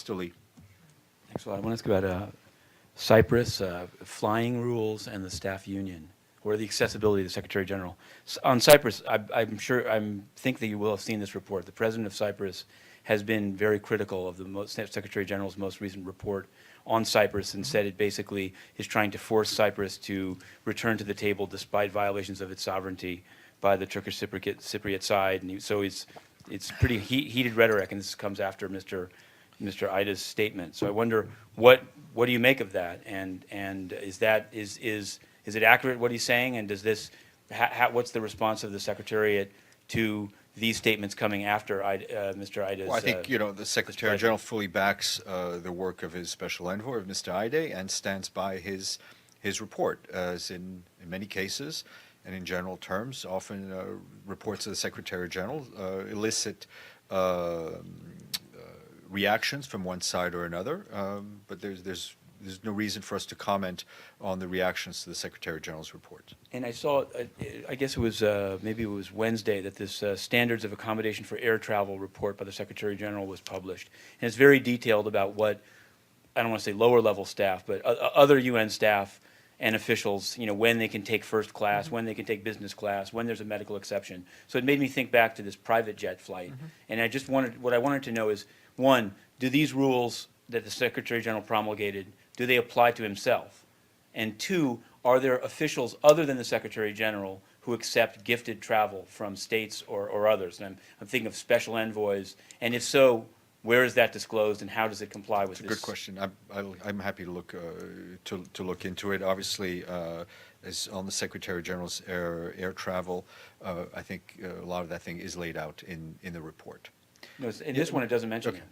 Mr. Lee. Thanks a lot. I want to ask about Cyprus, flying rules, and the staff union, or the accessibility of the Secretary General. On Cyprus, I think that you will have seen this report. The President of Cyprus has been very critical of the Secretary General's most recent report on Cyprus and said it basically is trying to force Cyprus to return to the table despite violations of its sovereignty by the Turkish Cypriot side. And so it's pretty heated rhetoric, and this comes after Mr. Ida's statement. So I wonder what do you make of that, and is it accurate what he's saying, and does this what's the response of the Secretariat to these statements coming after Mr. Ida's? Well, I think the Secretary General fully backs the work of his special envoy, of Mr. Ide, and stands by his report, as in many cases. And in general terms, often reports of the Secretary General elicit reactions from one side or another, but there's no reason for us to comment on the reactions to the Secretary General's report. And I saw, I guess it was maybe it was Wednesday, that this Standards of Accommodation for Air Travel report by the Secretary General was published, and it's very detailed about what, I don't want to say lower level staff, but other UN staff and officials, when they can take first class, when they can take business class, when there's a medical exception. So it made me think back to this private jet flight. And what I wanted to know is, one, do these rules that the Secretary General promulgated, do they apply to himself? And two, are there officials other than the Secretary General who accept gifted travel from states or others? And I'm thinking of special envoys, and if so, where is that disclosed, and how does it comply with this? It's a good question. I'm happy to look into it. Obviously, as on the Secretary General's air travel, I think a lot of that thing is laid out in the report. No, in this one it doesn't mention Okay. it.